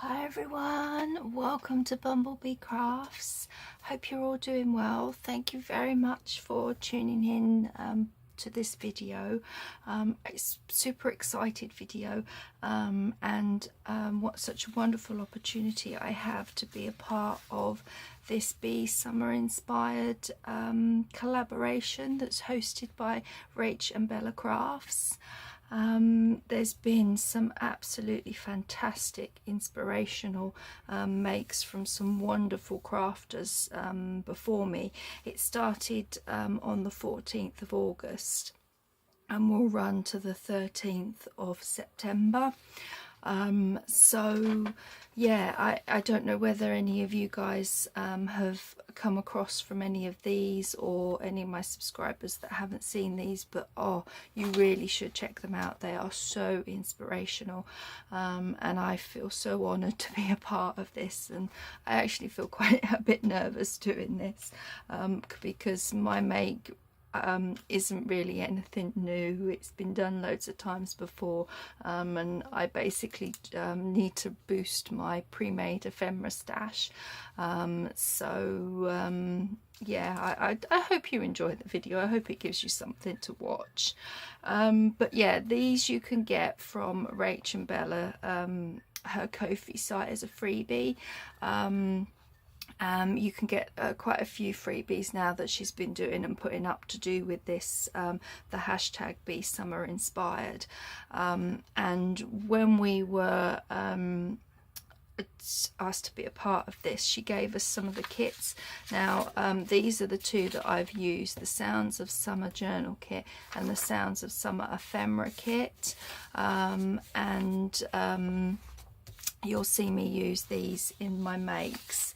Hi everyone, welcome to BumbleBeeCrafts. Hope you're all doing well. Thank you very much for tuning in to this video. It's a super excited video and what such a wonderful opportunity I have to be a part of this Bee Summer inspired collaboration that's hosted by RachandBella Crafts. There's been some absolutely fantastic inspirational makes from some wonderful crafters before me. It started on the 14th of August and will run to the 13th of September. So yeah, I don't know whether any of you guys have come across from any of these, or any of my subscribers that haven't seen these, but oh, you really should check them out. They are so inspirational, and I feel so honoured to be a part of this, and I actually feel quite a bit nervous doing this because my make isn't really anything new. It's been done loads of times before, and I basically need to boost my pre-made ephemera stash. Yeah, I hope you enjoy the video. I hope it gives you something to watch. But yeah, these you can get from RachandBella, her Ko-fi site as a freebie. You can get quite a few freebies now that she's been doing and putting up to do with this, the hashtag Bee Summer Inspired. And when we were asked to be a part of this, she gave us some of the kits. Now these are the two that I've used, the Sounds of Summer journal kit and the Sounds of Summer ephemera kit, you'll see me use these in my makes.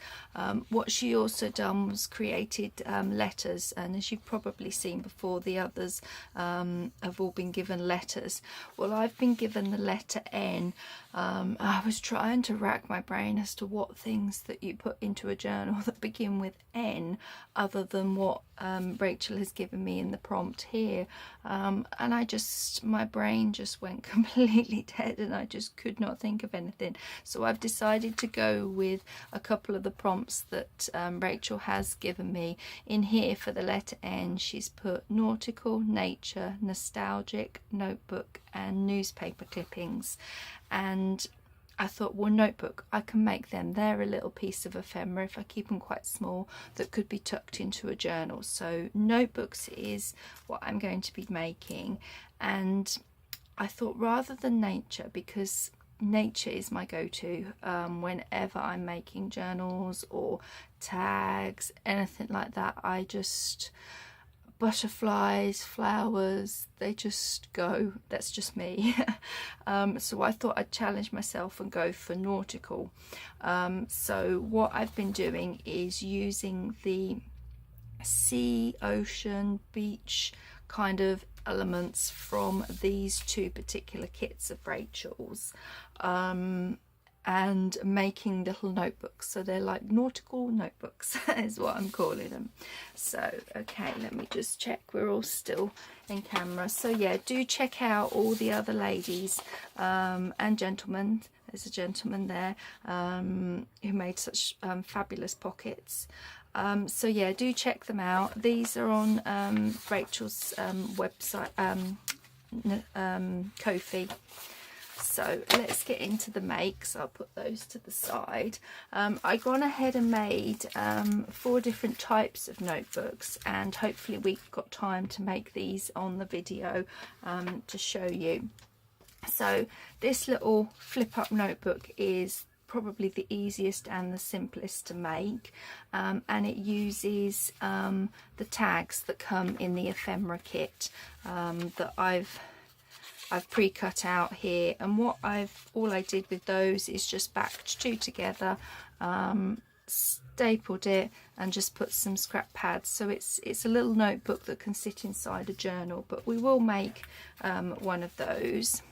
What she also done was created letters, and as you've probably seen before, the others have all been given letters. Well, I've been given the letter N. I was trying to rack my brain as to what things that you put into a journal that begin with N other than what Rachel has given me in the prompt here, and my brain just went completely dead and I just could not think of anything. So I've decided to go with a couple of the prompts that Rachel has given me. In here for the letter N, she's put nautical, nature, nostalgic, notebook and newspaper clippings. And I thought, well, notebook, I can make them. They're a little piece of ephemera, if I keep them quite small, that could be tucked into a journal. So notebooks is what I'm going to be making. And I thought, rather than nature, because nature is my go-to whenever I'm making journals or tags, anything like that. I just, butterflies, flowers, they just go. That's just me. So I thought I'd challenge myself and go for nautical. So what I've been doing is using the sea, ocean, beach kind of elements from these two particular kits of Rachel's, and making little notebooks. So they're like nautical notebooks is what I'm calling them. So okay, let me just check we're all still in camera. So yeah, do check out all the other ladies and gentlemen. There's a gentleman there who made such fabulous pockets. So yeah, do check them out. These are on Rachel's website, Ko-fi. So let's get into the makes. I'll put those to the side. I've gone ahead and made 4 different types of notebooks, and hopefully we've got time to make these on the video to show you. So this little flip up notebook is probably the easiest and the simplest to make, and it uses the tags that come in the ephemera kit that I've pre-cut out here. And all I did with those is just backed 2 together, stapled it and just put some scrap pads. So it's a little notebook that can sit inside a journal, but we will make one of those.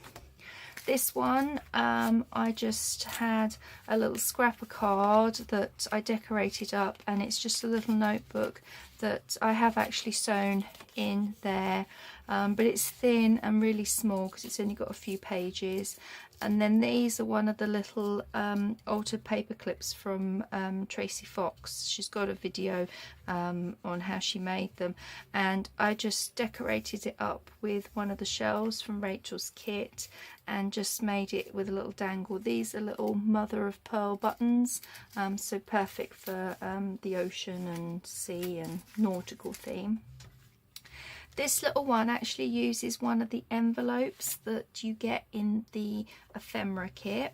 This one, I just had a little scrap of card that I decorated up, and it's just a little notebook that I have actually sewn in there but it's thin and really small because it's only got a few pages. And then these are one of the little altered paper clips from Tracy Fox. She's got a video on how she made them, and I just decorated it up with one of the shells from Rachel's kit and just made it with a little dangle. These are little mother of pearl buttons, so perfect for the ocean and sea and nautical theme. This little one actually uses one of the envelopes that you get in the ephemera kit.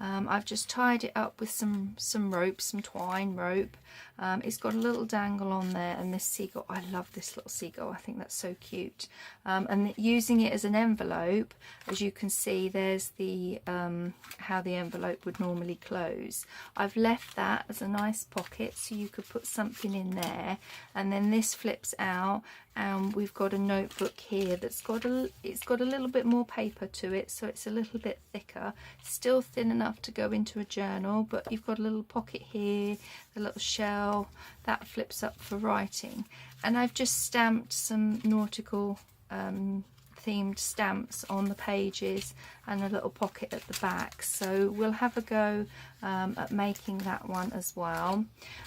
I've just tied it up with some rope, some twine rope. It's got a little dangle on there, and this seagull, I love this little seagull, I think that's so cute. And using it as an envelope, as you can see, there's the how the envelope would normally close. I've left that as a nice pocket so you could put something in there, and then this flips out, and we've got a notebook here that's got a little bit more paper to it, so it's a little bit thicker, still thin enough to go into a journal, but you've got a little pocket here, the little shell that flips up for writing. And I've just stamped some nautical themed stamps on the pages and a little pocket at the back, so we'll have a go at making that one as well.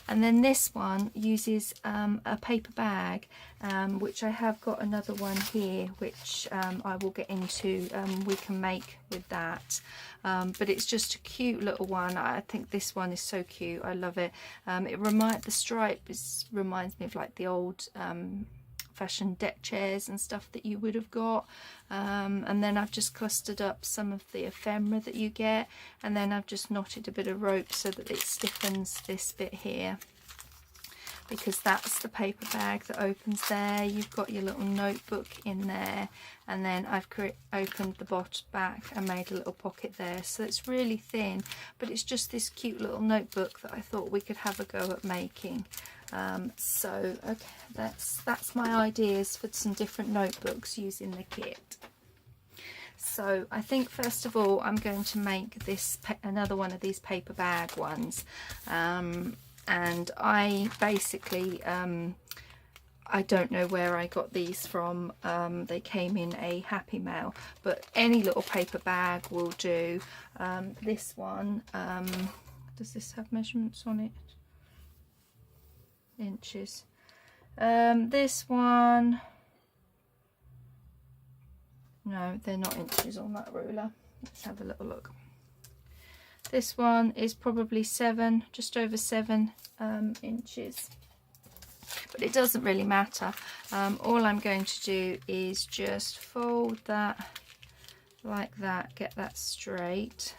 And then this one uses a paper bag, which I have got another one here which I will get into, we can make with that, but it's just a cute little one. I think this one is so cute, I love it. The stripe reminds me of like the old fashioned deck chairs and stuff that you would have got, and then I've just clustered up some of the ephemera that you get, and then I've just knotted a bit of rope so that it stiffens this bit here, because that's the paper bag that opens there. You've got your little notebook in there, and then I've opened the bottom back and made a little pocket there, so it's really thin, but it's just this cute little notebook that I thought we could have a go at making. So okay, that's my ideas for some different notebooks using the kit. So I think first of all I'm going to make this another one of these paper bag ones, and I basically I don't know where I got these from. They came in a Happy Mail, but any little paper bag will do. This one, does this have measurements on it? Inches. This one, no, they're not inches on that ruler. Let's have a little look. This one is probably just over 7 inches, but it doesn't really matter. All I'm going to do is just fold that like that, get that straight,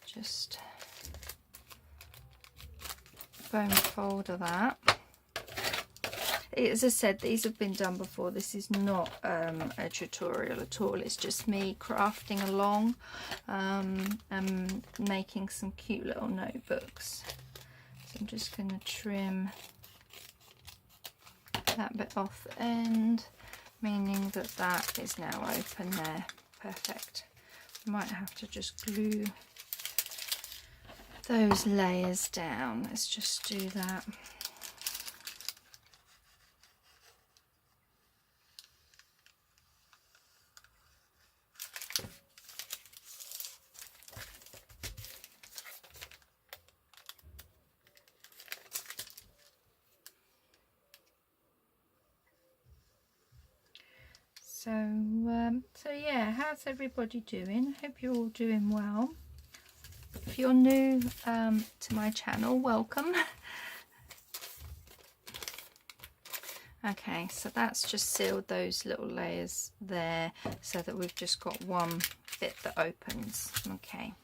just bone folder that. As I said, these have been done before. This is not a tutorial at all. It's just me crafting along and making some cute little notebooks. So I'm just going to trim that bit off the end, meaning that that is now open there. Perfect. Might have to just glue those layers down. Let's just do that. So yeah, how's everybody doing? I hope you're all doing well. If you're new to my channel, welcome. Okay, so that's just sealed those little layers there so that we've just got one bit that opens. Okay,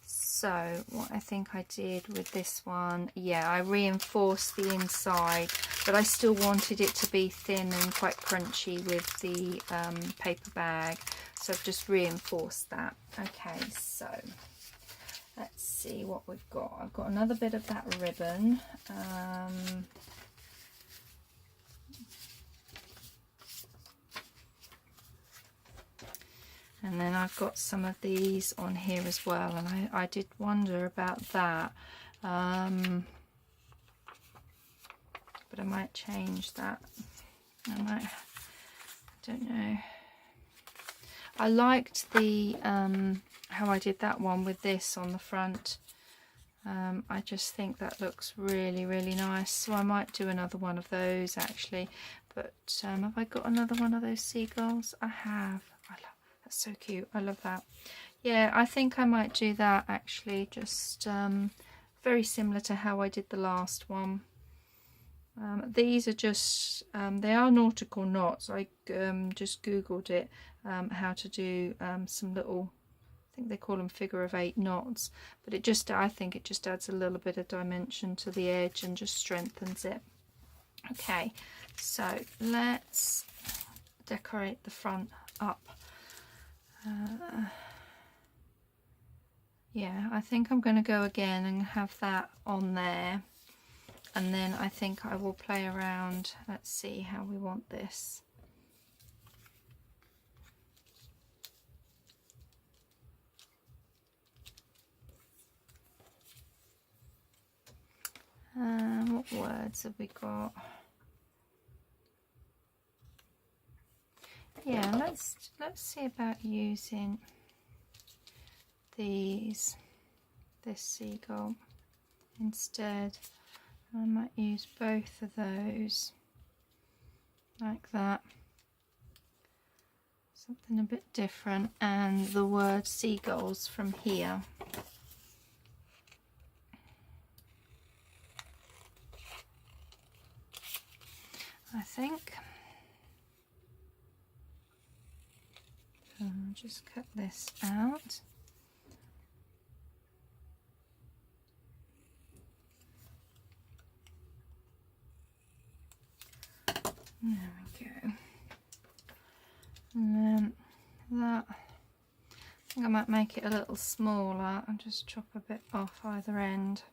so what I think I did with this one, yeah, I reinforced the inside, but I still wanted it to be thin and quite crunchy with the paper bag, so I've just reinforced that. Okay, so let's see what we've got. I've got another bit of that ribbon. And then I've got some of these on here as well, and I did wonder about that, but I might change that. I don't know. I liked the how I did that one with this on the front. I just think that looks really, really nice. So I might do another one of those actually. But have I got another one of those seagulls? I have. That's so cute. I love that. Yeah, I think I might do that actually. Just very similar to how I did the last one. These are just, they are nautical knots. I just googled it, how to do some little, I think they call them figure of 8 knots, but it just, I think it just adds a little bit of dimension to the edge and just strengthens it. Okay, so let's decorate the front up. Yeah, I think I'm going to go again and have that on there, and then I think I will play around. Let's see how we want this. What words have we got? Yeah, let's see about using this seagull instead. I might use both of those like that, something a bit different, and the word seagulls from here. I think I'll just cut this out. There we go. And then that, I think I might make it a little smaller and just chop a bit off either end.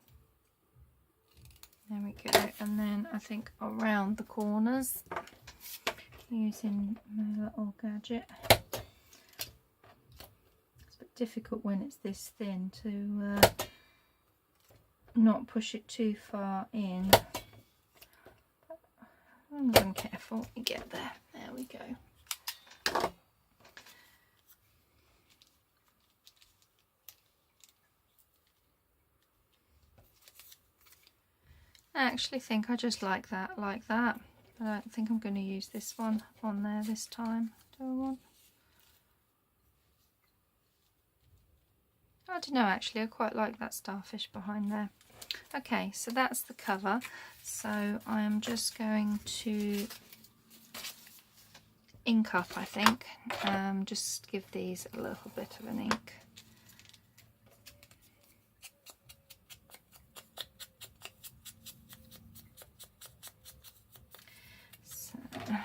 There we go. And then I think I'll round the corners using my little gadget. It's a bit difficult when it's this thin to not push it too far in. I'm careful you get there. There we go. I actually think I just like that, like that. I don't think I'm going to use this one on there this time. Do I want? I don't know actually, I quite like that starfish behind there. Okay, so that's the cover. So I am just going to ink up, I think. Just give these a little bit of an ink. So, okay.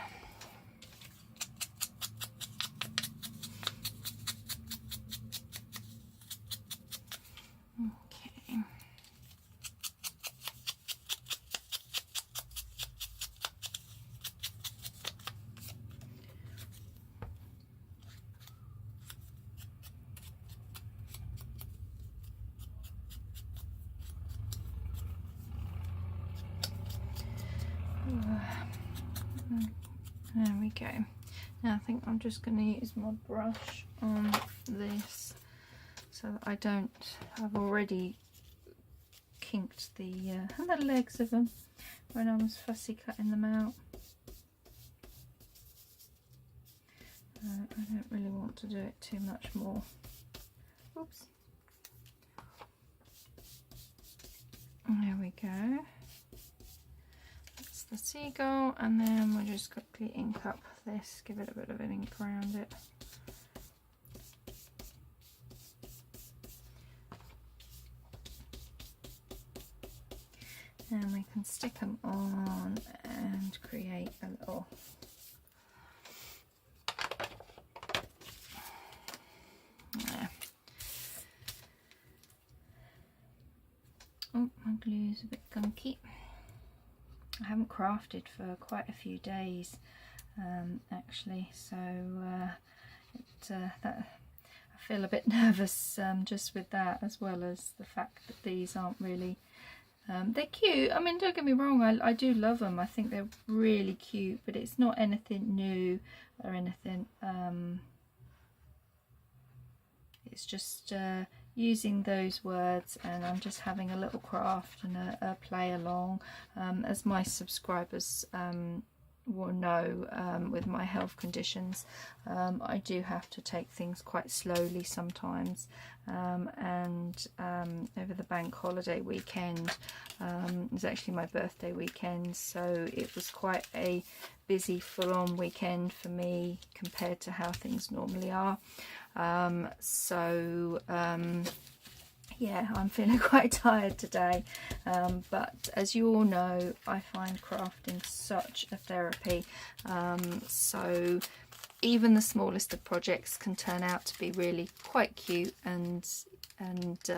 There we go. Now I think I'm just going to use my brush on this so that I don't, I've already kinked the legs of them when I was fussy cutting them out. I don't really want to do it too much more. Oops. There we go. That's the seagull, and then we'll just quickly ink up this, give it a bit of an ink around it. And we can stick them on and create a little there. Oh, my glue is a bit gunky. I haven't crafted for quite a few days actually, so that I feel a bit nervous just with that, as well as the fact that these aren't really They're cute. I mean, don't get me wrong, I do love them. I think they're really cute, but it's not anything new or anything. It's just using those words, and I'm just having a little craft and a play along. As my subscribers will know, with my health conditions, I do have to take things quite slowly sometimes, and over the bank holiday weekend, it was actually my birthday weekend, so it was quite a busy full-on weekend for me compared to how things normally are. Yeah, I'm feeling quite tired today, but as you all know, I find crafting such a therapy, so even the smallest of projects can turn out to be really quite cute and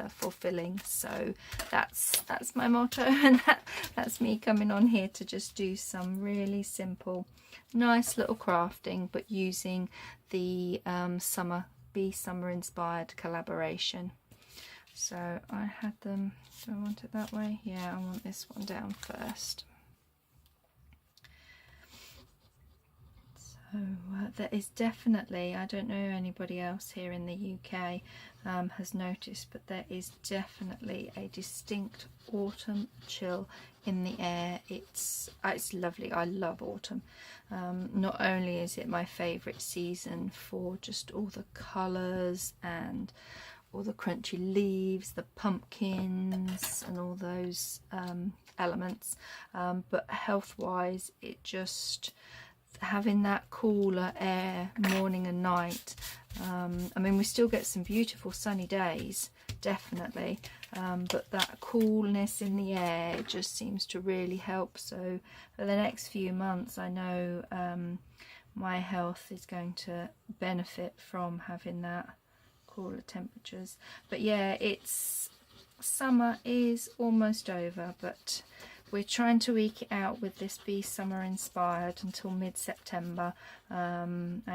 fulfilling. So that's my motto, and that's me coming on here to just do some really simple, nice little crafting, but using the summer inspired collaboration. So I had them, do I want it that way? Yeah, I want this one down first. So there is definitely, I don't know anybody else here in the UK has noticed, but there is definitely a distinct autumn chill in the air. It's lovely. I love autumn. Not only is it my favourite season for just all the colours and all the crunchy leaves, the pumpkins and all those elements, but health-wise, it just, having that cooler air morning and night. I mean, we still get some beautiful sunny days, definitely, but that coolness in the air, it just seems to really help. So for the next few months, I know my health is going to benefit from having that cooler temperatures. But yeah, it's summer is almost over, but we're trying to eke it out with this Be Summer Inspired until mid-September. I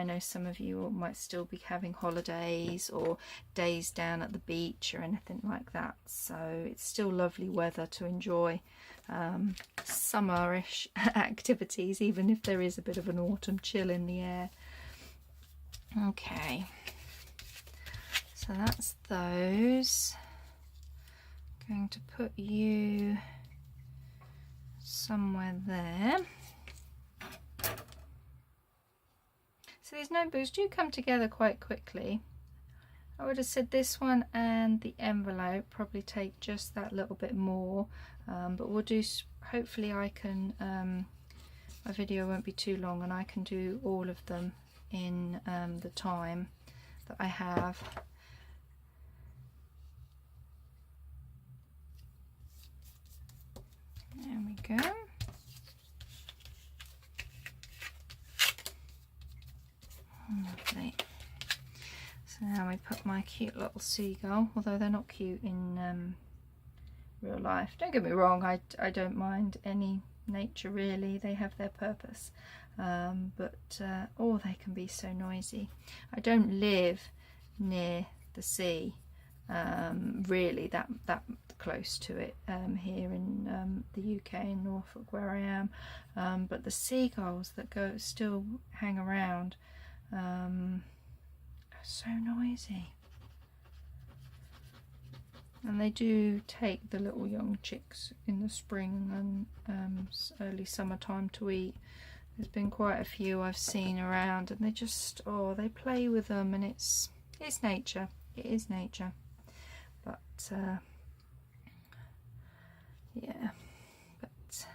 know some of you might still be having holidays or days down at the beach or anything like that, so it's still lovely weather to enjoy summerish activities, even if there is a bit of an autumn chill in the air. Okay, so that's those. I'm going to put you somewhere there. So these notebooks do come together quite quickly. I would have said this one and the envelope probably take just that little bit more, but we'll do, hopefully I can, my video won't be too long and I can do all of them in the time that I have. There we go. Lovely. So now we put my cute little seagull, although they're not cute in real life. Don't get me wrong, I don't mind any nature really, they have their purpose, but oh, they can be so noisy. I don't live near the sea, really that close to it, here in the UK in Norfolk where I am, but the seagulls that still hang around are so noisy, and they do take the little young chicks in the spring and early summertime to eat. There's been quite a few I've seen around, and they just, oh, they play with them, and it's nature. It is nature, but yeah, but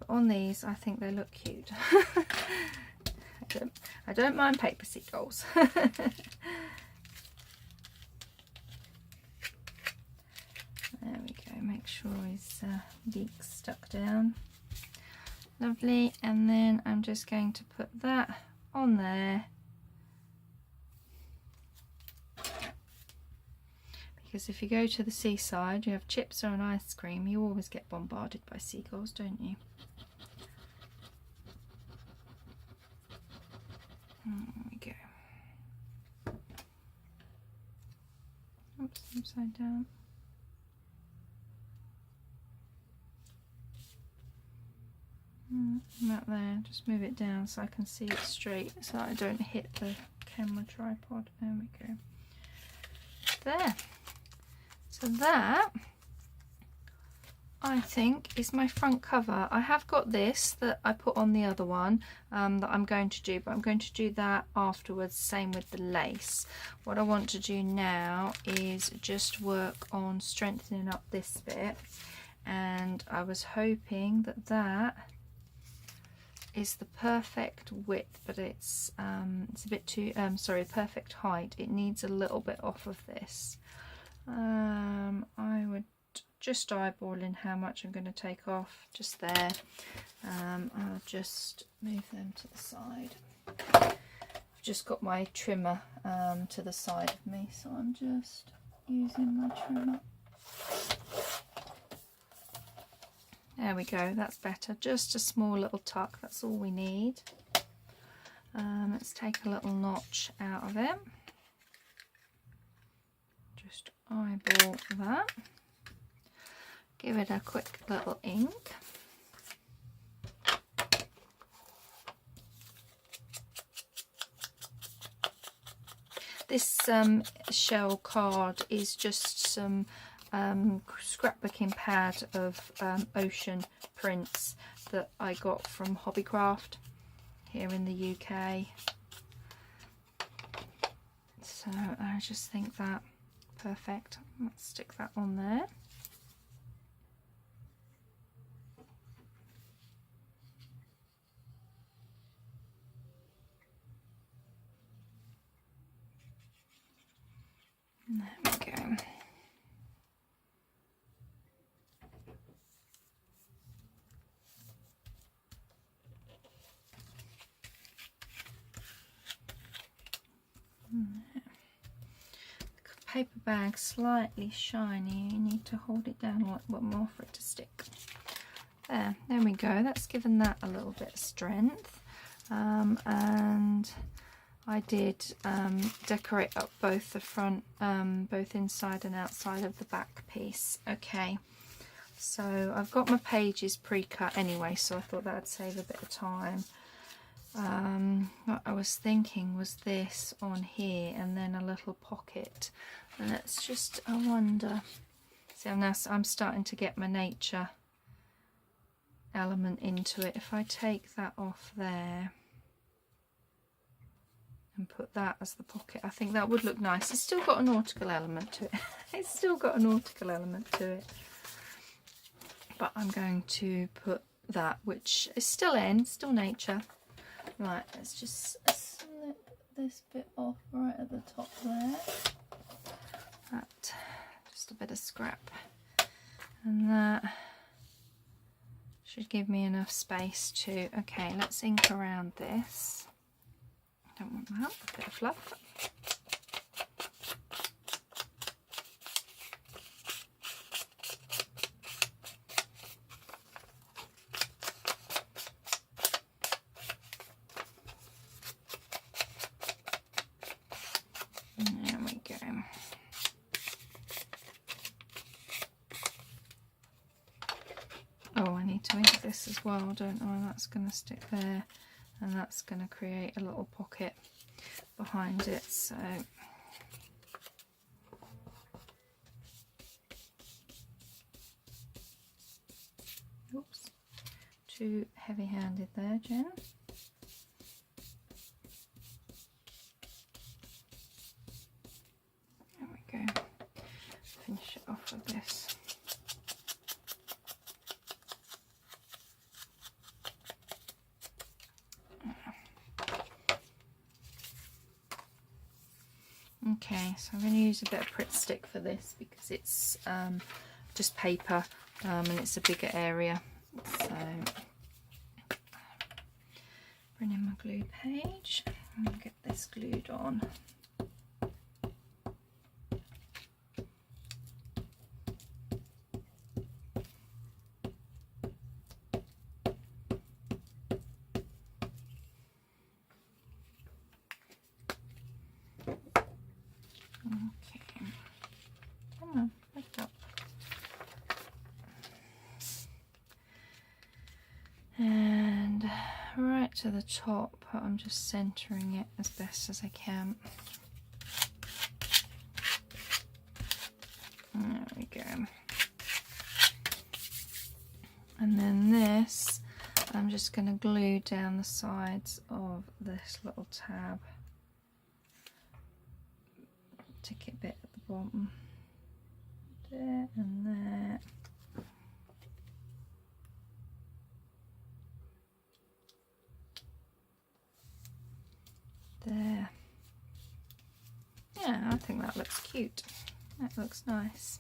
on these I think they look cute. I don't mind paper seagulls. There we go, make sure his beak's stuck down. Lovely, and then I'm just going to put that on there, because if you go to the seaside, you have chips or an ice cream, you always get bombarded by seagulls, don't you? There we go. Oops, upside down. About there, just move it down so I can see it straight, so I don't hit the camera tripod. There we go. There. So that, I think, is my front cover. I have got this that I put on the other one that I'm going to do, but I'm going to do that afterwards, same with the lace. What I want to do now is just work on strengthening up this bit, and I was hoping that that is the perfect width, but it's a bit too sorry, perfect height. It needs a little bit off of this. I would just eyeballing how much I'm going to take off, just there. I'll just move them to the side. I've just got my trimmer to the side of me, so I'm just using my trimmer. There we go, that's better. Just a small little tuck, that's all we need. Let's take a little notch out of it. Just eyeball that. Give it a quick little ink. This shell card is just some scrapbooking pad of ocean prints that I got from Hobbycraft here in the UK. So I just think that perfect. Let's stick that on there. And there we go. Paper bag slightly shiny, you need to hold it down a little bit more for it to stick. There we go, that's given that a little bit of strength. And I did decorate up both the front, both inside and outside of the back piece. Okay, so I've got my pages pre-cut anyway, so I thought that would save a bit of time. What I was thinking was this on here and then a little pocket, and it's just, I wonder, see, I'm starting to get my nature element into it. If I take that off there and put that as the pocket, I think that would look nice. It's still got a nautical element to it. It's still got a nautical element to it, but I'm going to put that, which is still still nature. Right, let's just slip this bit off right at the top there. That, just a bit of scrap, and that should give me enough space to, okay, let's ink around this. Don't want that, a bit of fluff. There we go. Oh, I need to ink this as well, don't I? That's going to stick there, and that's going to create a little pocket behind it. So oops, too heavy-handed there, Jen. There we go. Finish it off with this. Okay, so I'm going to use a bit of Pritt stick for this because it's just paper and it's a bigger area. So bring in my glue page and get this glued on. And to the top, but I'm just centering it as best as I can. There we go. And then this, I'm just going to glue down the sides of this little tab. Ticket bit at the bottom. There and there. There. Yeah, I think that looks cute. That looks nice.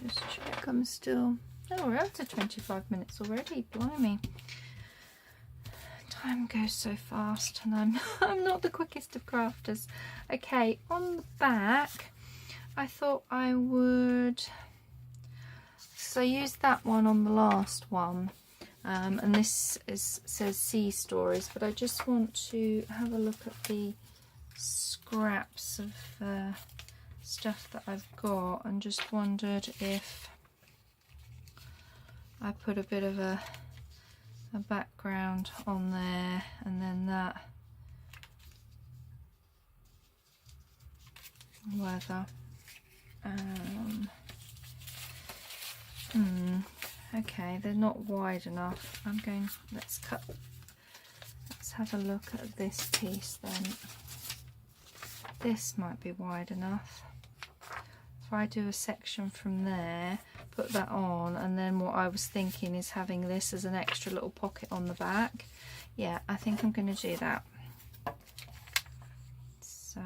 Just check I'm still... Oh, we're up to 25 minutes already. Blimey. Time goes so fast and I'm not the quickest of crafters. Okay, on the back, I thought I would... So I used that one on the last one. And this says Sea Stories, but I just want to have a look at the scraps of stuff that I've got, and just wondered if I put a bit of a background on there, and then that weather. Okay, they're not wide enough. Let's have a look at this piece then. This might be wide enough. If I do a section from there, put that on, and then what I was thinking is having this as an extra little pocket on the back. Yeah, I think I'm going to do that. So...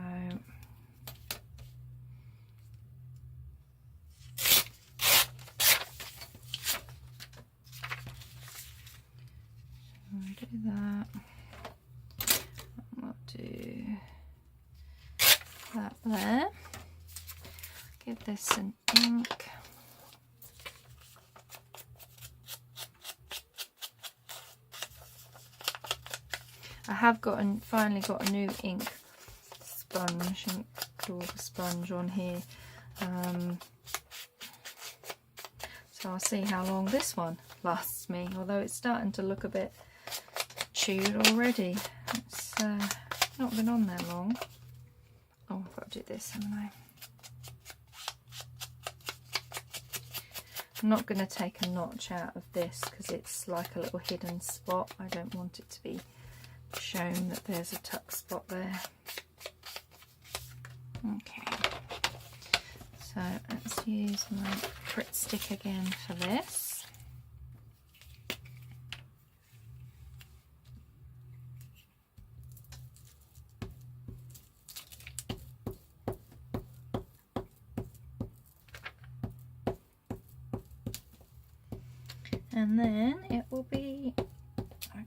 I'll do that. We'll do that there. Give this some ink. I have finally got a new ink sponge, ink cloth sponge on here. So I'll see how long this one lasts me, although it's starting to look a bit chewed already. It's not been on there long. Oh, I've got to do this, haven't I? I'm not going to take a notch out of this because it's like a little hidden spot. I don't want it to be shown that there's a tuck spot there. Okay, so let's use my Crit Stick again for this. And then it will be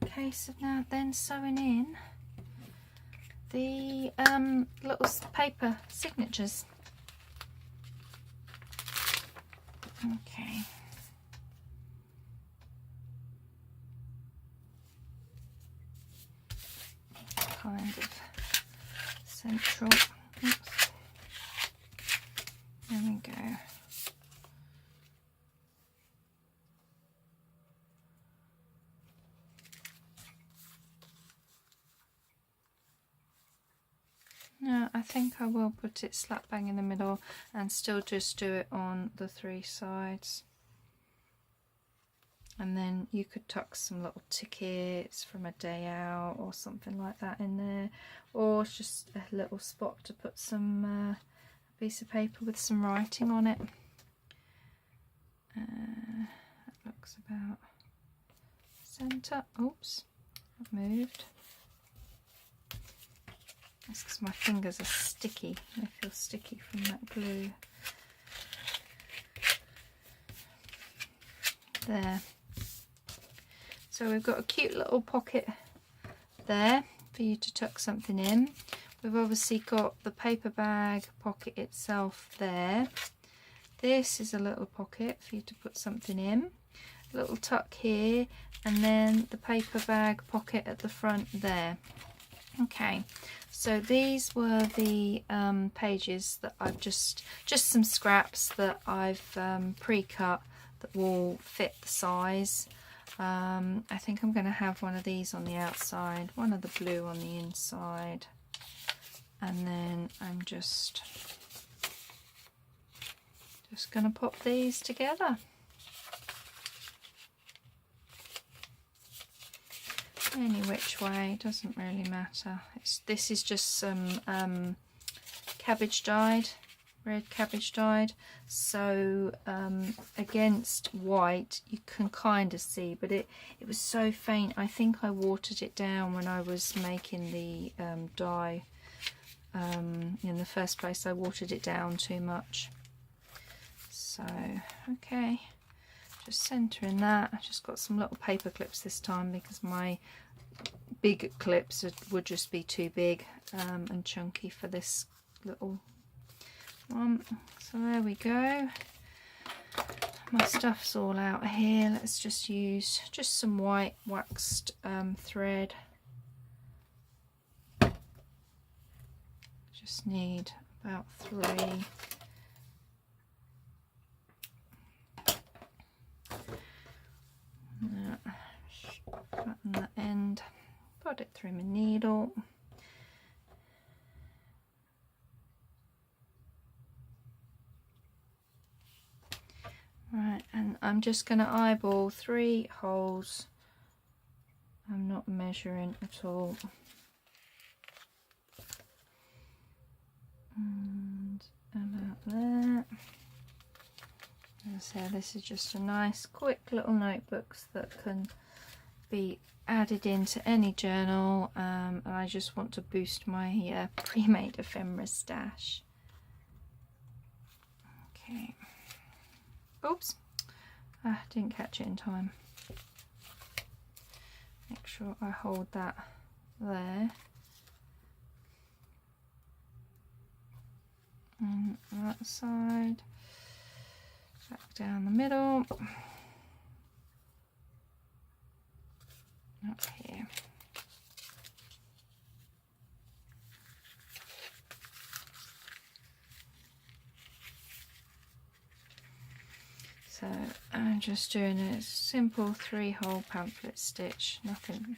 a case of now then sewing in the little paper signatures. Okay. Kind of central. Oops. There we go. No, I think I will put it slap bang in the middle and still just do it on the 3 sides. And then you could tuck some little tickets from a day out or something like that in there, or just a little spot to put some piece of paper with some writing on it. That looks about centre. Oops, I've moved. That's because my fingers are sticky. They feel sticky from that glue. There. So we've got a cute little pocket there for you to tuck something in. We've obviously got the paper bag pocket itself there. This is a little pocket for you to put something in. A little tuck here, and then the paper bag pocket at the front there. Okay, so these were the pages that I've just some scraps that I've pre-cut that will fit the size. I think I'm going to have one of these on the outside, one of the blue on the inside, and then I'm just going to pop these together. Any which way, doesn't really matter. This is just some cabbage dyed, red cabbage dyed, so against white you can kind of see, but it was so faint. I think I watered it down when I was making the dye. In the first place I watered it down too much. So okay, just centering that. I just got some little paper clips this time because my big clips would just be too big and chunky for this little one. So there we go. My stuff's all out here. Let's just use just some white waxed thread. Just need about 3. Flatten that end, put it through my needle. Right, and I'm just going to eyeball 3 holes. I'm not measuring at all. And about there. So this is just a nice quick little notebooks that can be added into any journal, and I just want to boost my pre-made ephemera stash. Okay. Oops, didn't catch it in time. Make sure I hold that there. And that side, back down the middle. Up here. So I'm just doing a simple 3-hole pamphlet stitch, nothing.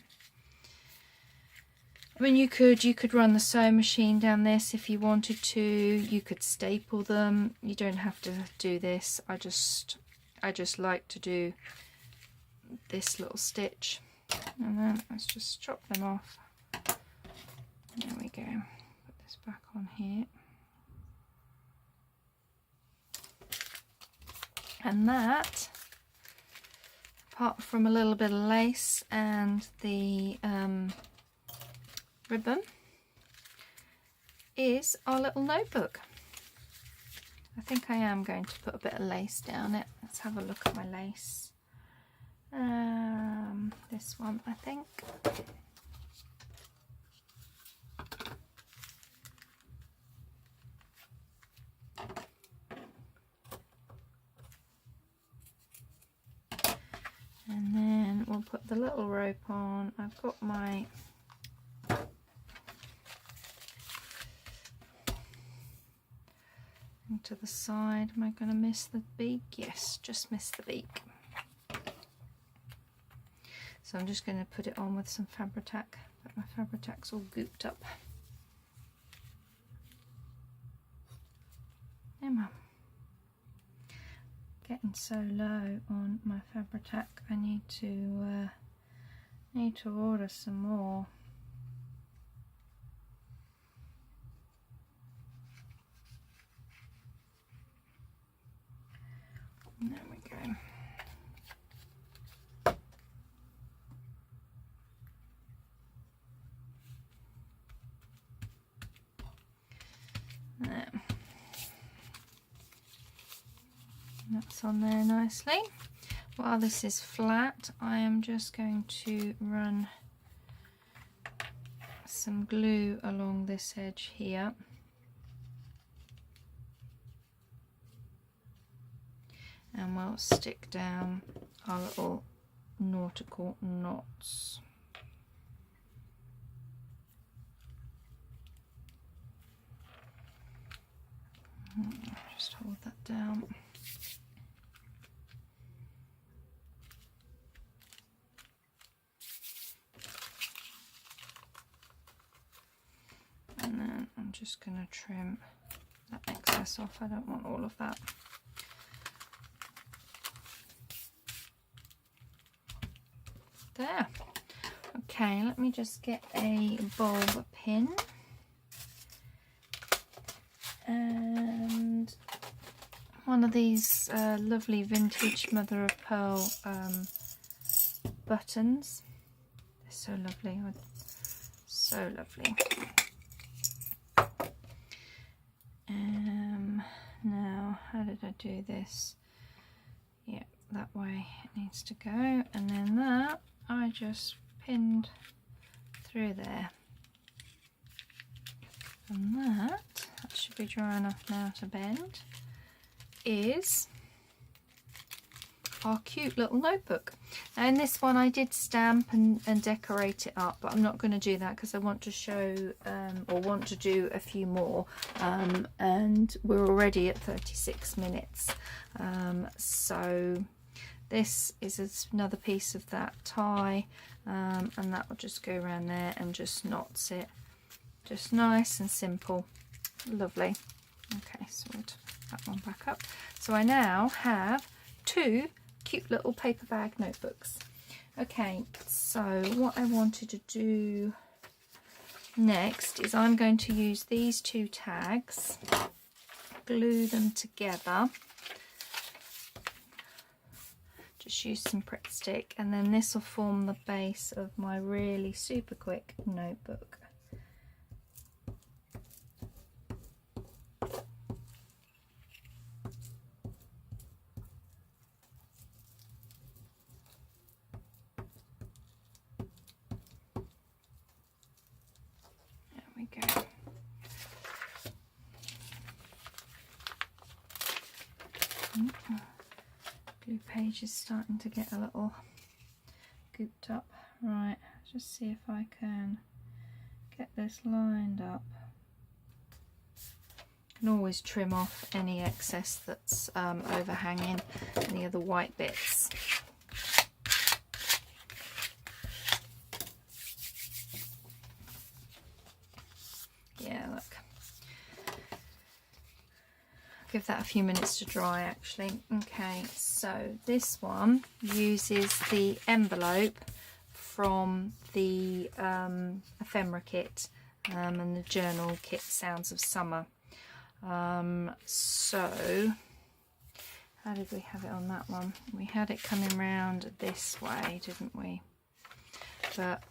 I mean, you could run the sewing machine down this if you wanted to. You could staple them. You don't have to do this. I just like to do this little stitch. And then let's just chop them off. There we go. Put this back on here. And that, apart from a little bit of lace and the ribbon, is our little notebook. I think I am going to put a bit of lace down it. Let's have a look at my lace. This one, I think. And then we'll put the little rope on. I've got my to the side. Am I going to miss the beak? Yes, just missed the beak. So I'm just going to put it on with some Fabri-Tac, but my Fabri-Tac's all gooped up. Emma, getting so low on my Fabri-Tac. I need to order some more. There we go. There. That's on there nicely. While this is flat, I am just going to run some glue along this edge here. And we'll stick down our little nautical knots. Just hold that down. And then I'm just going to trim that excess off. I don't want all of that. There. Okay, let me just get a bulb pin and one of these lovely vintage mother of pearl buttons. They're so lovely, so lovely. Now, how did I do this? Yeah, that way it needs to go, and then that I just pinned through there, and that should be dry enough now to bend, is our cute little notebook. Now in this one I did stamp and decorate it up, but I'm not going to do that because I want to show or want to do a few more, and we're already at 36 minutes, so this is another piece of that tie, and that will just go around there and just knots it, just nice and simple. Lovely. Okay, so we'll put that one back up. So I now have two cute little paper bag notebooks. Okay, so what I wanted to do next is I'm going to use these two tags, glue them together, just use some Prick Stick, and then this will form the base of my really super quick notebook. Glue page is starting to get a little gooped up. Right, just see if I can get this lined up. Can always trim off any excess that's overhanging, any of the white bits. Yeah, look. Give that a few minutes to dry actually. Okay, so this one uses the envelope from the ephemera kit and the journal kit Sounds of Summer. So how did we have it on that one? We had it coming round this way, didn't we? But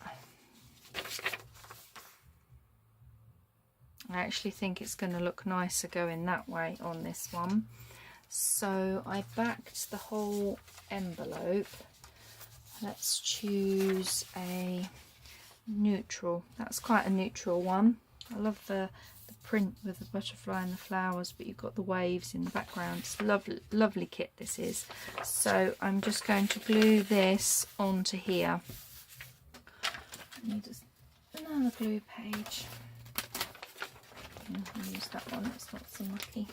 I actually think it's going to look nicer going that way on this one. So I backed the whole envelope. Let's choose a neutral. That's quite a neutral one. I love the print with the butterfly and the flowers, but you've got the waves in the background. It's a lovely, lovely kit this is. So I'm just going to glue this onto here. I need another glue page. I'll use that one, it's not so mucky.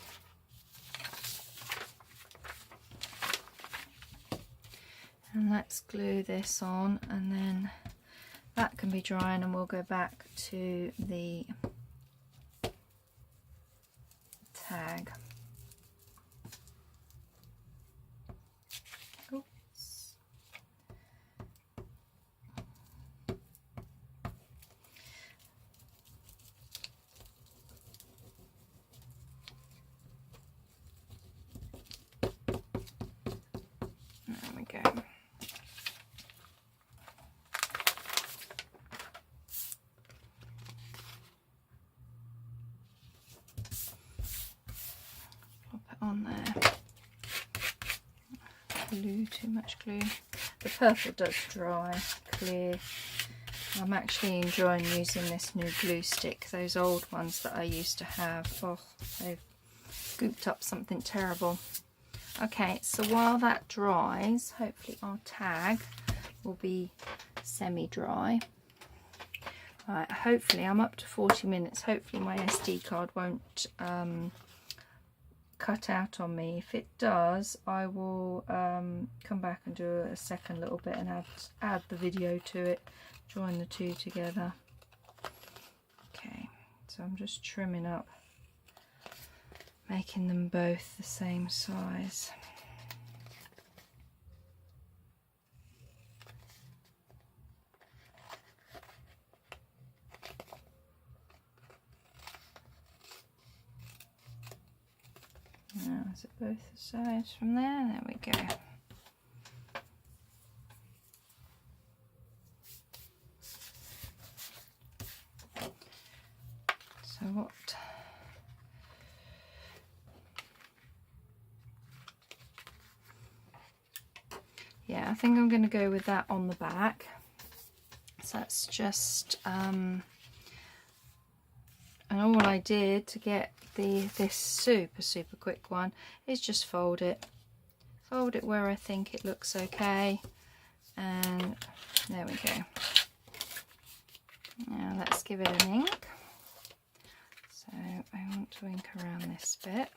And let's glue this on, and then that can be drying, and we'll go back to the tag. Oops. There we go. On there. Glue, too much glue. The purple does dry clear. I'm actually enjoying using this new glue stick. Those old ones that I used to have, oh, they've gooped up something terrible. Okay, so while that dries, hopefully our tag will be semi-dry. Right, hopefully I'm up to 40 minutes. Hopefully my SD card won't cut out on me. If it does, I will come back and do a second little bit and add the video to it, join the two together. Okay, So I'm just trimming up, making them both the same size. Now, is it both the sides from there? There we go. So what? Yeah, I think I'm going to go with that on the back. So that's just, and all I did to get this super quick one is just fold it where I think it looks okay, and there we go. Now let's give it an ink. So I want to ink around this bit.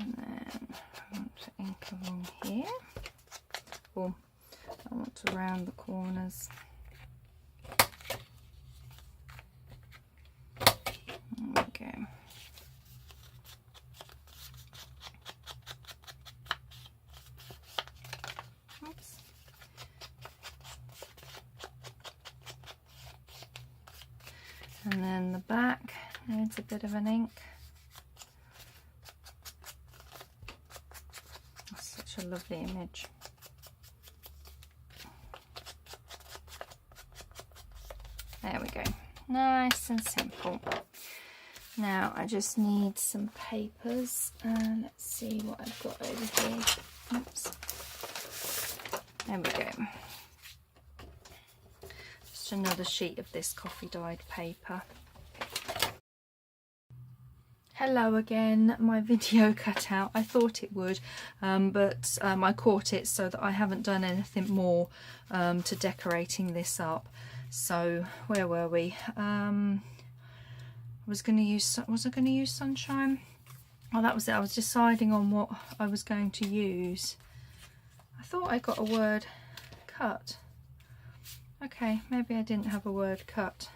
And then I want to ink along here. Or I want to round the corners. There we go. Oops. And then the back needs a bit of an ink. A lovely image. There we go, nice and simple. Now I just need some papers, and let's see what I've got over here. Oops, there we go. Just another sheet of this coffee dyed paper. Hello again, my video cut out. I thought it would, but I caught it, so that I haven't done anything more to decorating this up. So where were we? I was going to use, was I going to use sunshine? Oh, that was it. I was deciding on what I was going to use. I thought I got a word cut. Okay, maybe I didn't have a word cut.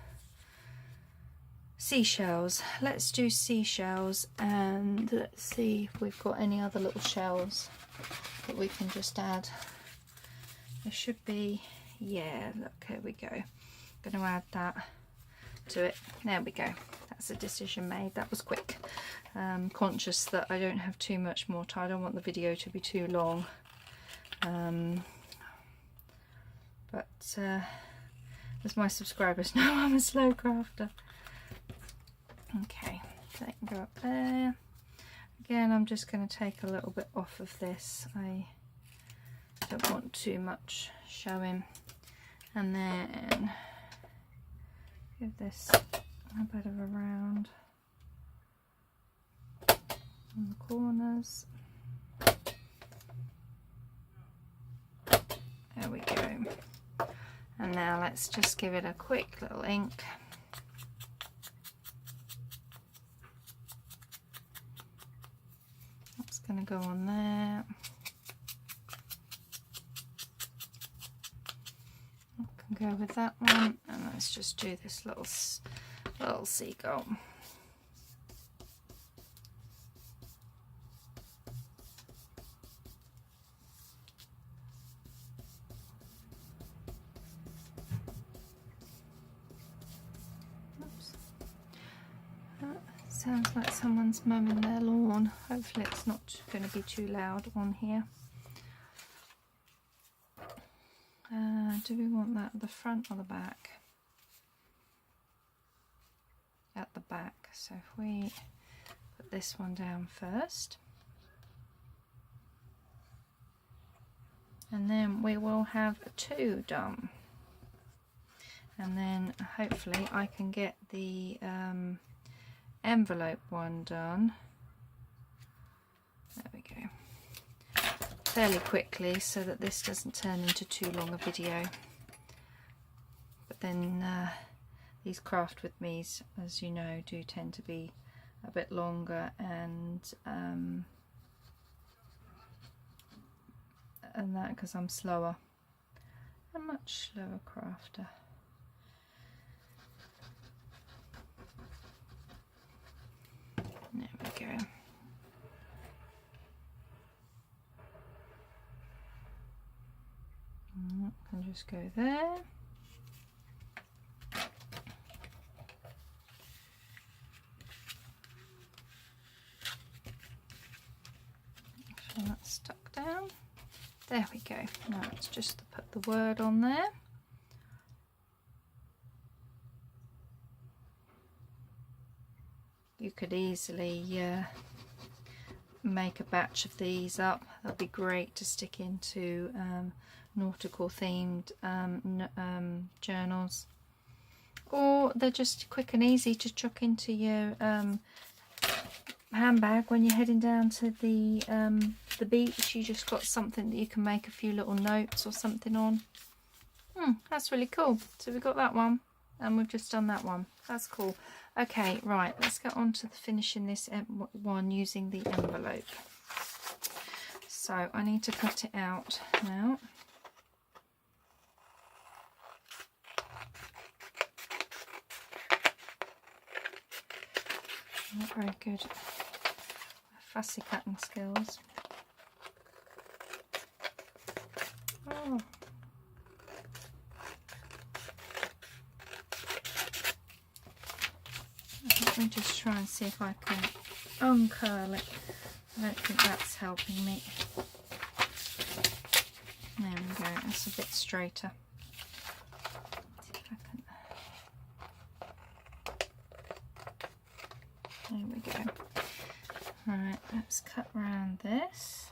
Seashells. Let's do seashells, and let's see if we've got any other little shells that we can just add. There should be, yeah, look, here we go. I'm going to add that to it. There we go. That's a decision made. That was quick. Conscious that I don't have too much more time. I don't want the video to be too long. But as my subscribers know, I'm a slow crafter. Okay, so that can go up there. Again, I'm just going to take a little bit off of this. I don't want too much showing. And then give this a bit of a round on the corners. There we go. And now let's just give it a quick little ink. That's going to go on there. I can go with that one, and let's just do this little seagull. Sounds like someone's mowing their lawn. Hopefully it's not going to be too loud on here. Do we want that at the front or the back? At the back. So if we put this one down first, and then we will have two done, and then hopefully I can get the envelope one done. There we go. Fairly quickly, so that this doesn't turn into too long a video. But then these craft with me's, as you know, do tend to be a bit longer and that because I'm slower. A much slower crafter. There we go. Can just go there. So that's stuck down. There we go. Now it's just to put the word on there. You could easily make a batch of these up. That'd be great to stick into nautical themed journals, or they're just quick and easy to chuck into your handbag when you're heading down to the beach. You just got something that you can make a few little notes or something on. That's really cool. So we've got that one and we've just done that one. That's cool. Okay, right, let's get on to finishing this one using the envelope. So I need to cut it out now. Not very good. Fussy cutting skills. Oh. Let me just try and see if I can uncurl it. I don't think that's helping me. There we go, that's a bit straighter. See if I can... There we go. Right, let's cut around this.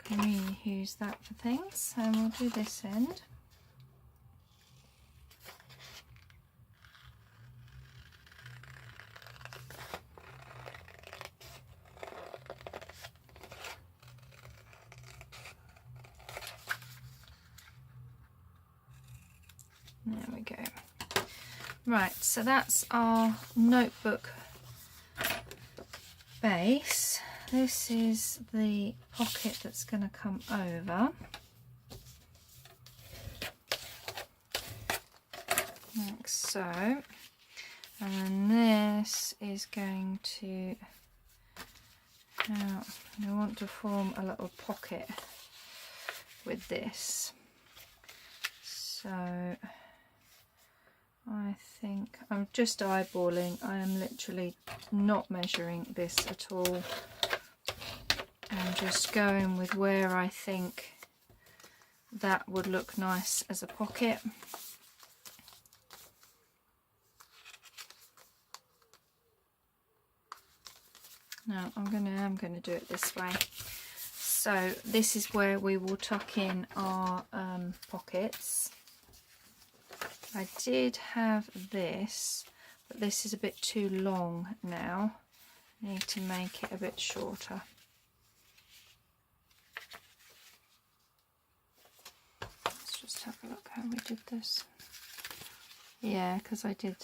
Can really use that for things, and we'll do this end. There we go. Right, so that's our notebook base. This is the pocket that's going to come over. Like so. And then this is going to... Now, I want to form a little pocket with this. So... I think I'm just eyeballing. I am literally not measuring this at all. I'm just going with where I think that would look nice as a pocket. Now I'm gonna do it this way. So this is where we will tuck in our pockets. I did have this, but this is a bit too long now. I need to make it a bit shorter. Let's just have a look how we did this. Yeah, because I did...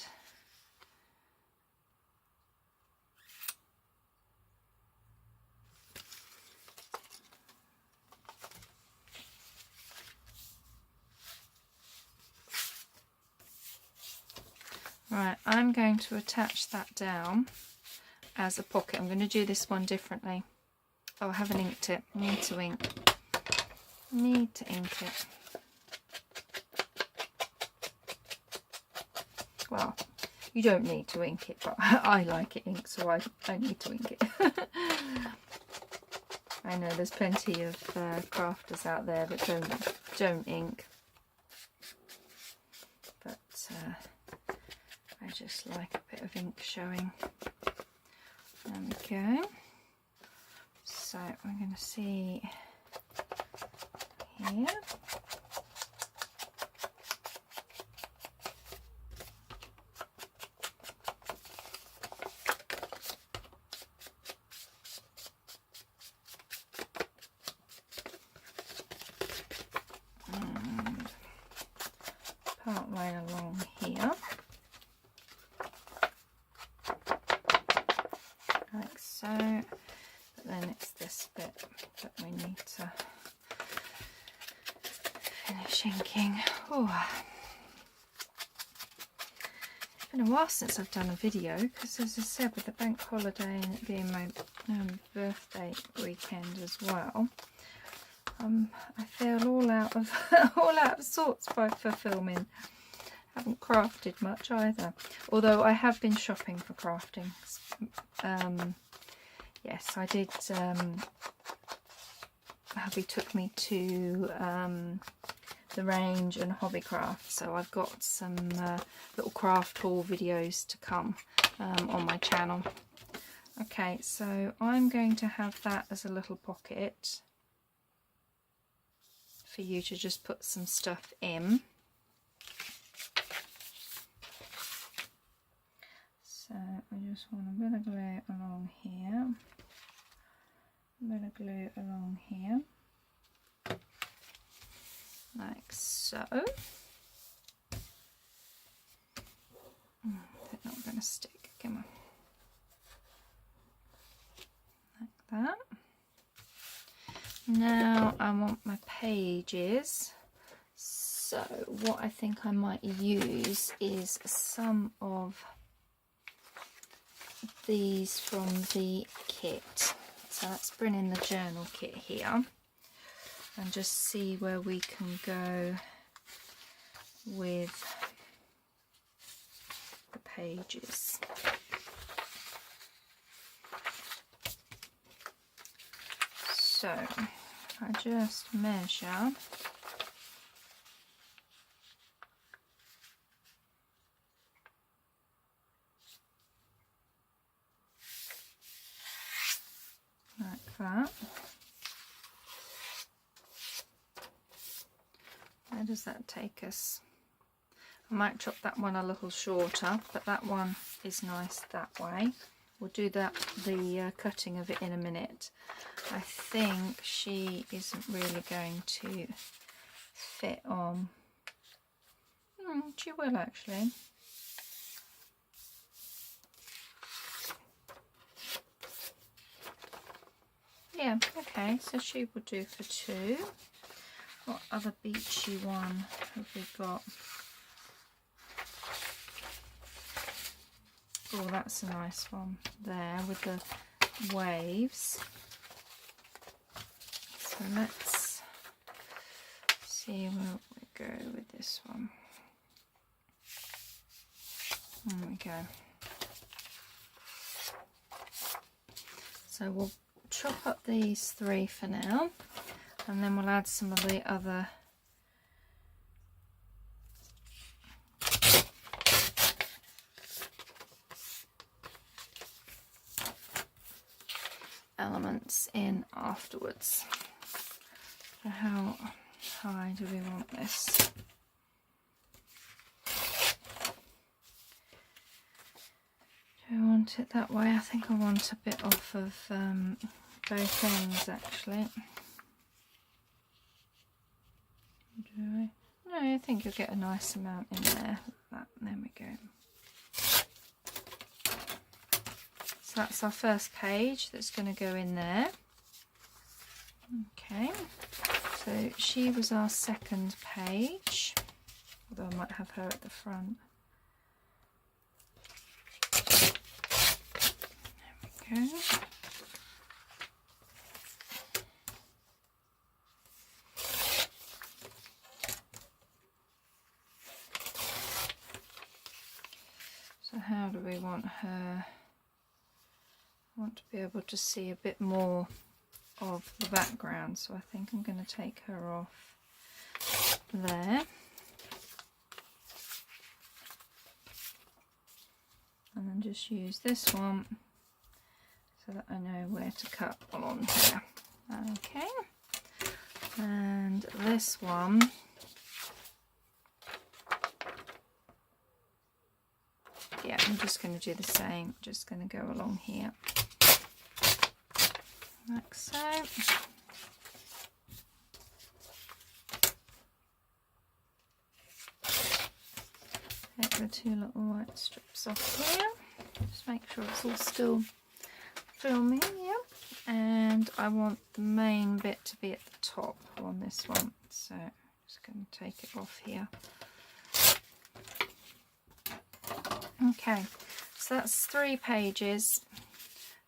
Right, I'm going to attach that down as a pocket. I'm going to do this one differently. Oh, I haven't inked it. I need to ink. I need to ink it. Well, you don't need to ink it, but I like it inked, so I need to ink it. I know there's plenty of crafters out there that don't ink. But I just like a bit of ink showing. There we go. So we're going to see here. And part way along here. Like so. But then it's this bit that we need to finish inking. Oh, it's been a while since I've done a video because, as I said, with the bank holiday and it being my birthday weekend as well, I feel all out of sorts for filming. Haven't crafted much either, although I have been shopping for crafting. Yes, I did. Hubby took me to the range and Hobbycraft, so I've got some little craft haul videos to come on my channel. Okay, so I'm going to have that as a little pocket for you to just put some stuff in. So I just want a bit of glue along here, a bit of glue along here, like so. They're not going to stick, come on. Like that. Now I want my pages, so what I think I might use is some of these from the kit. So let's bring in the journal kit here and just see where we can go with the pages. So I just measure like that. Where does that take us? I might chop that one a little shorter, but that one is nice that way. We'll do the cutting of it in a minute. I think she isn't really going to fit on. She will actually. Yeah, okay, so she will do for two. What other beachy one have we got? Oh, that's a nice one there with the waves. So let's see where we go with this one. There we go. So we'll chop up these three for now, and then we'll add some of the other elements in afterwards. So how high do we want this? Do I want it that way? I think I want a bit off of both ends actually. Do I? No, I think you'll get a nice amount in there. There we go. So that's our first page that's going to go in there. Okay, so she was our second page, although I might have her at the front. There we go. So how do we want her? I want to be able to see a bit more of the background, so I think I'm going to take her off there. just use this one so that I know where to cut along here. Okay, and this one, yeah, I'm just going to do the same, just going to go along here like so. Take the two little white strips off here, just make sure it's all still filming, yeah. And I want the main bit to be at the top on this one, so I'm just going to take it off here. Okay, so that's 3 pages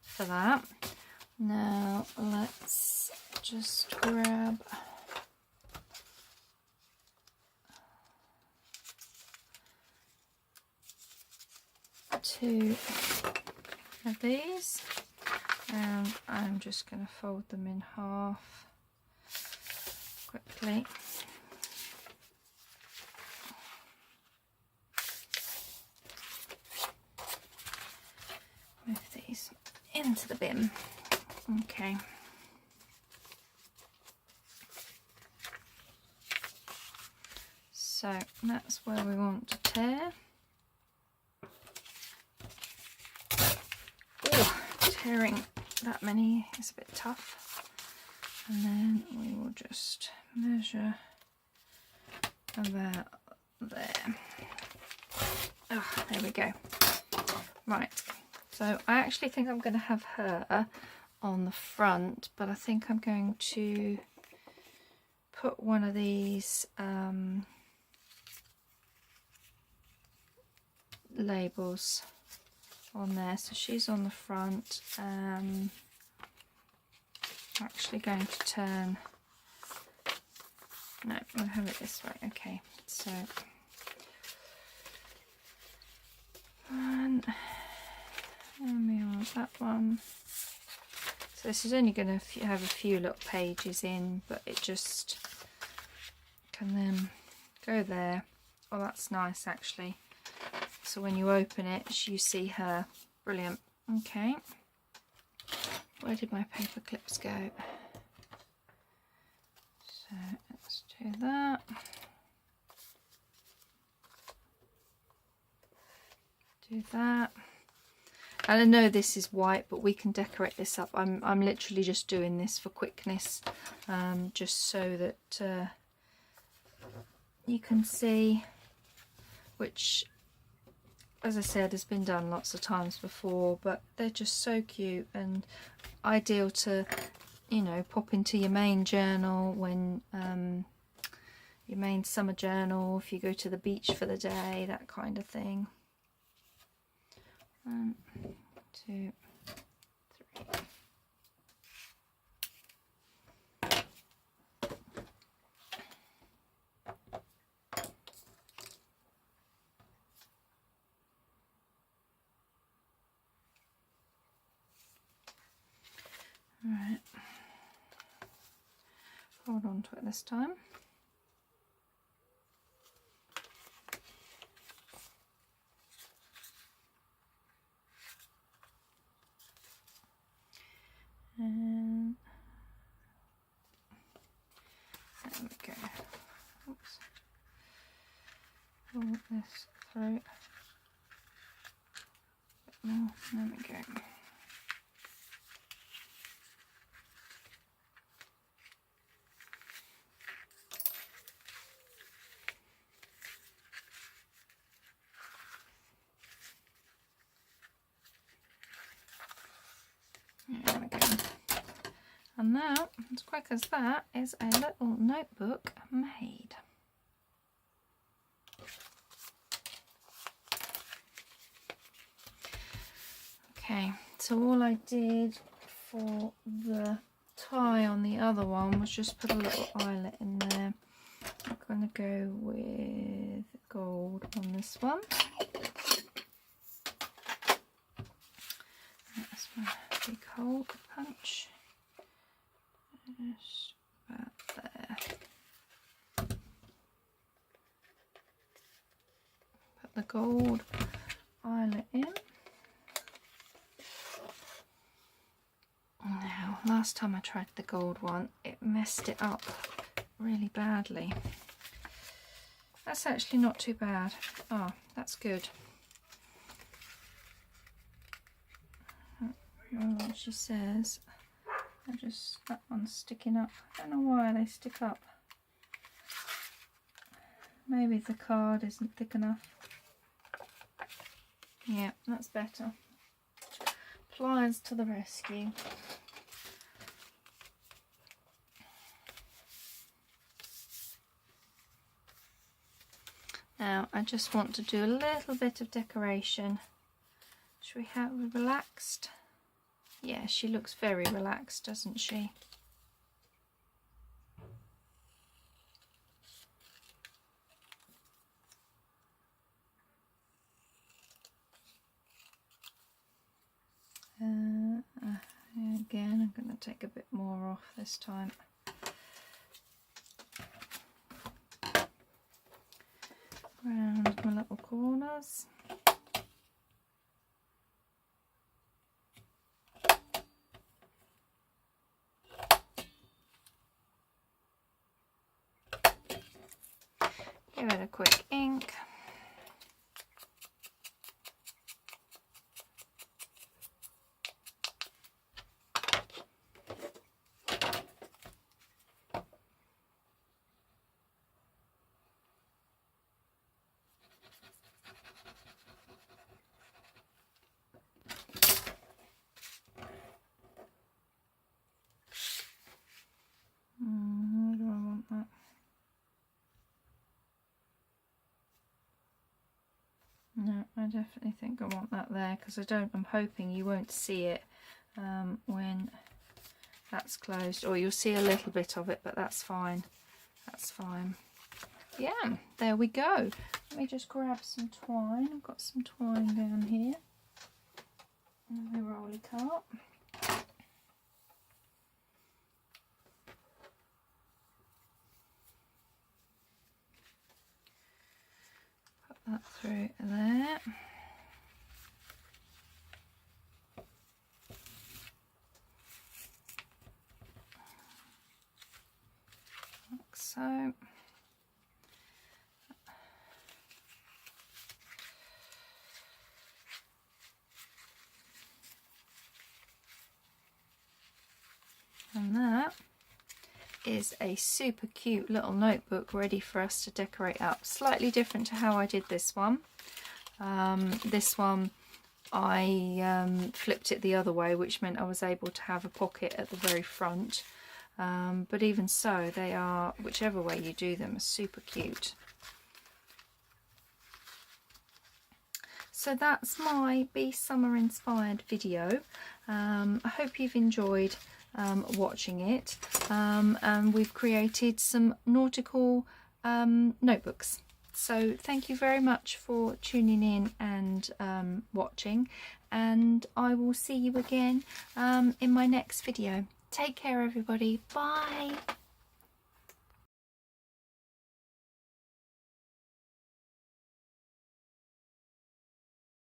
for that. Now let's just grab two of these, and I'm just going to fold them in half quickly. Move these into the bin. Okay. So that's where we want to tear. Oh, tearing that many is a bit tough. And then we will just measure about there. Oh, there we go. Right. So I actually think I'm going to have her on the front, but I think I'm going to put one of these labels on there, so she's on the front. I'm actually going to turn, no, I'll have it this way. Okay, so one, and we want that one. So this is only going to have a few little pages in, but it just can then go there. Oh, that's nice actually. So when you open it, you see her. Brilliant. Okay. Where did my paper clips go? So let's do that. Do that. And I know this is white, but we can decorate this up. I'm literally just doing this for quickness, just so that you can see, which, as I said, has been done lots of times before, but they're just so cute and ideal to, you know, pop into your main journal when your main summer journal, if you go to the beach for the day, that kind of thing. 1, 2, 3. Right. Hold on to it this time. And there we go. Oops. Pull this through. More. There we go. There we go. And now, as quick as that, is a little notebook made. Okay, so all I did for the tie on the other one was just put a little eyelet in there. I'm going to go with gold on this one. That's my big hole to punch. Just about there. Put the gold eyelet in. last time I tried the gold one, it messed it up really badly. That's actually not too bad. Oh, that's good. Oh, she says, that one's sticking up. I don't know why they stick up. Maybe the card isn't thick enough. Yeah, that's better. Pliers to the rescue. Now I just want to do a little bit of decoration. Should we have relaxed? Yeah, she looks very relaxed, doesn't she? Again, I'm going to take a bit more off this time. Around my little corners. Give it a quick ink. Where do I want that? No, I definitely think I want that there because I'm hoping you won't see it when that's closed, or you'll see a little bit of it, but that's fine. That's fine. Yeah, there we go. Let me just grab some twine. I've got some twine down here. And my rolly cart. Put that through there. Like so. And that is a super cute little notebook ready for us to decorate up. Slightly different to how I did this one. This one I flipped it the other way, which meant I was able to have a pocket at the very front. But even so, they are, whichever way you do them, are super cute. So that's my Be Summer Inspired video. I hope you've enjoyed watching it, and we've created some nautical notebooks. So thank you very much for tuning in and watching, and I will see you again in my next video. Take care everybody, bye.